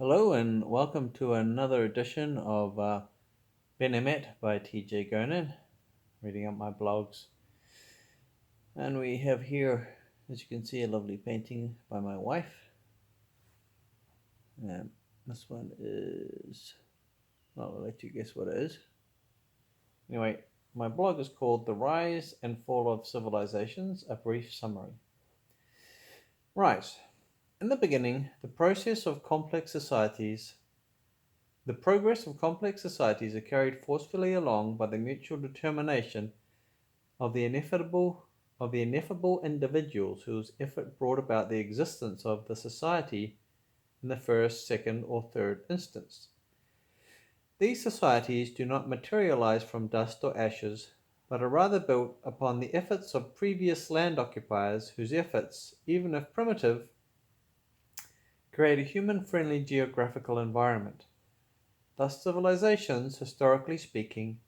Hello and welcome to another edition of Benemet by TJ Gonan, reading up my blogs. And we have here, as you can see, a lovely painting by my wife. And this one is, well, I'll let you guess what it is. Anyway, my blog is called The Rise and Fall of Civilizations, a brief summary. Right. In the beginning, the progress of complex societies are carried forcefully along by the mutual determination of the ineffable individuals whose effort brought about the existence of the society in the first, second, or third instance. These societies do not materialize from dust or ashes, but are rather built upon the efforts of previous land occupiers whose efforts, even if primitive, create a human-friendly geographical environment. Thus civilizations, historically speaking,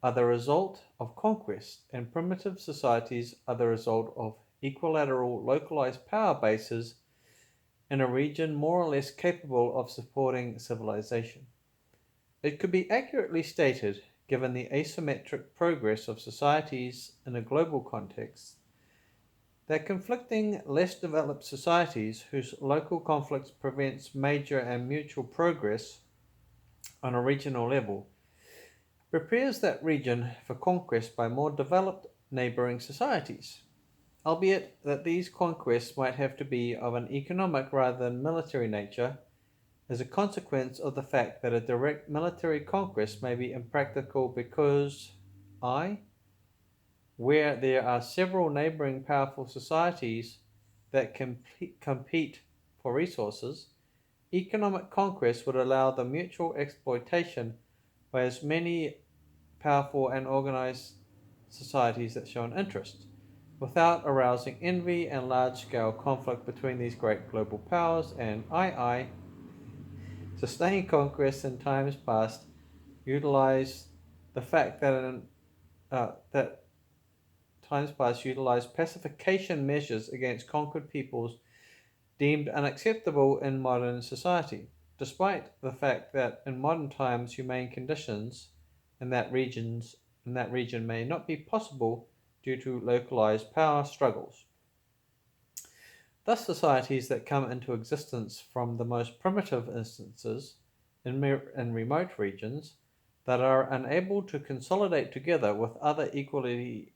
are the result of conquest, and primitive societies are the result of equilateral localized power bases in a region more or less capable of supporting civilization. It could be accurately stated, given the asymmetric progress of societies in a global context, that conflicting, less developed societies whose local conflicts prevents major and mutual progress on a regional level prepares that region for conquest by more developed neighboring societies, albeit that these conquests might have to be of an economic rather than military nature, as a consequence of the fact that a direct military conquest may be impractical because I, where there are several neighboring powerful societies that compete for resources, economic conquest would allow the mutual exploitation by as many powerful and organized societies that show an interest, without arousing envy and large-scale conflict between these great global powers, and sustained conquest in times past utilized the fact that times past utilized pacification measures against conquered peoples deemed unacceptable in modern society, despite the fact that in modern times humane conditions in that region may not be possible due to localized power struggles. Thus societies that come into existence from the most primitive instances in remote regions that are unable to consolidate together with other equally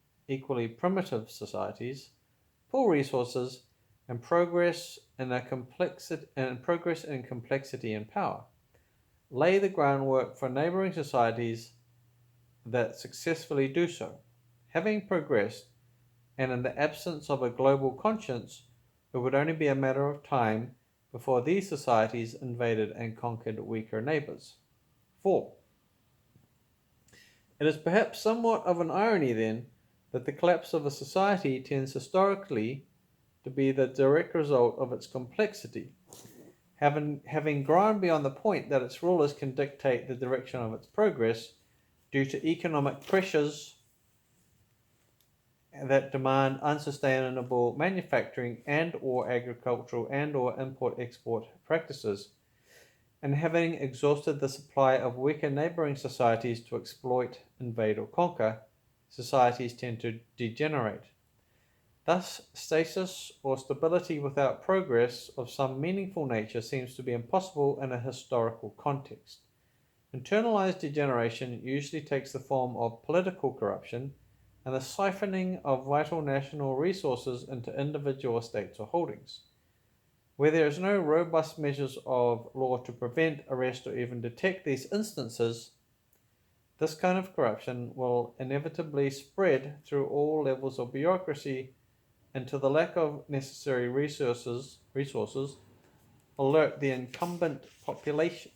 primitive societies, pool resources, and progress in complexity and power, lay the groundwork for neighboring societies that successfully do so. Having progressed, and in the absence of a global conscience, it would only be a matter of time before these societies invaded and conquered weaker neighbors. 4. It is perhaps somewhat of an irony, then, that the collapse of a society tends historically to be the direct result of its complexity, having grown beyond the point that its rulers can dictate the direction of its progress due to economic pressures that demand unsustainable manufacturing and or agricultural and or import-export practices, and having exhausted the supply of weaker neighboring societies to exploit, invade or conquer, societies tend to degenerate. Thus, stasis or stability without progress of some meaningful nature seems to be impossible in a historical context. Internalized degeneration usually takes the form of political corruption and the siphoning of vital national resources into individual estates or holdings. Where there is no robust measures of law to prevent, arrest, or even detect these instances, this kind of corruption will inevitably spread through all levels of bureaucracy until the lack of necessary resources alert the incumbent population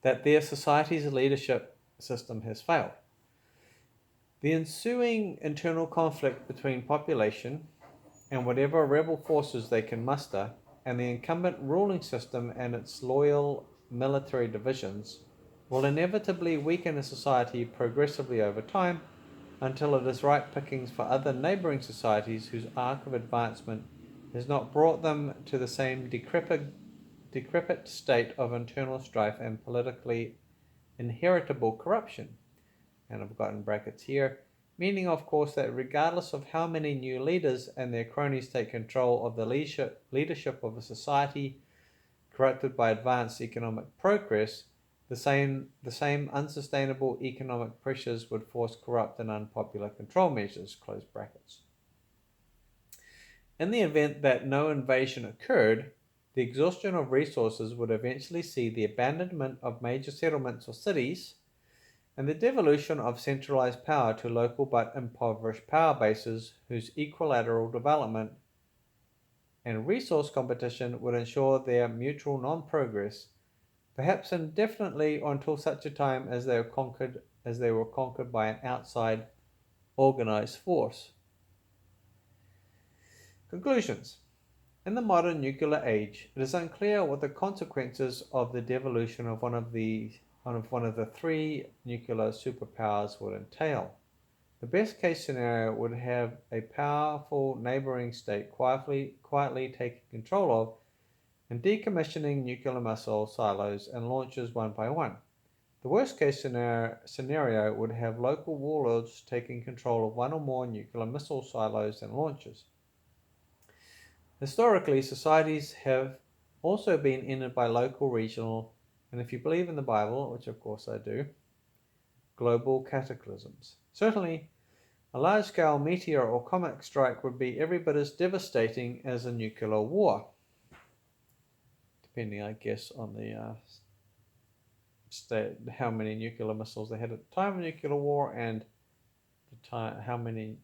that their society's leadership system has failed. The ensuing internal conflict between population and whatever rebel forces they can muster, and the incumbent ruling system and its loyal military divisions, will inevitably weaken a society progressively over time until it is ripe pickings for other neighboring societies whose arc of advancement has not brought them to the same decrepit state of internal strife and politically inheritable corruption. And I've got in brackets here, meaning of course that regardless of how many new leaders and their cronies take control of the leadership of a society corrupted by advanced economic progress, the same unsustainable economic pressures would force corrupt and unpopular control measures, close brackets. In the event that no invasion occurred, the exhaustion of resources would eventually see the abandonment of major settlements or cities and the devolution of centralized power to local but impoverished power bases whose equilateral development and resource competition would ensure their mutual non-progress, perhaps indefinitely or until such a time as they were conquered by an outside organized force. Conclusions. In the modern nuclear age, it is unclear what the consequences of the devolution of one of the three nuclear superpowers would entail. The best case scenario would have a powerful neighboring state quietly taking control of and decommissioning nuclear missile silos and launches one by one. The worst case scenario would have local warlords taking control of one or more nuclear missile silos and launches. Historically, societies have also been ended by local, regional, and if you believe in the Bible, which of course I do, global cataclysms. Certainly, a large-scale meteor or comet strike would be every bit as devastating as a nuclear war, depending, I guess, on the how many nuclear missiles they had at the time of nuclear war and how many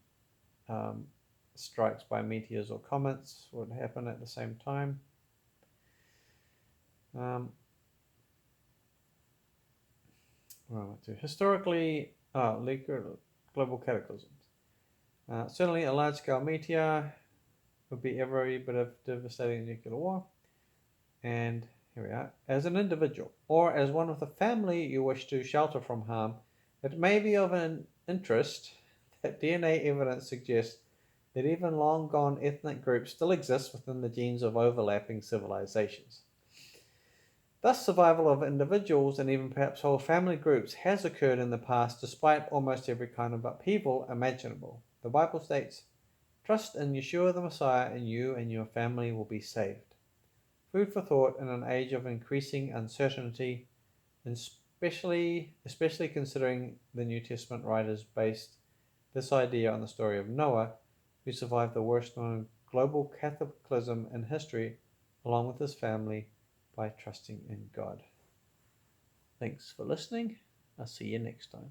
strikes by meteors or comets would happen at the same time. Historically, global cataclysms. Certainly, a large-scale meteor would be every bit of devastating nuclear war. And here we are. As an individual, or as one of the family you wish to shelter from harm, it may be of an interest that DNA evidence suggests that even long-gone ethnic groups still exist within the genes of overlapping civilizations. Thus, survival of individuals and even perhaps whole family groups has occurred in the past despite almost every kind of upheaval imaginable. The Bible states, "Trust in Yeshua the Messiah and you and your family will be saved." Food for thought in an age of increasing uncertainty, and especially considering the New Testament writers based this idea on the story of Noah, who survived the worst known global cataclysm in history along with his family by trusting in God. Thanks for listening. I'll see you next time.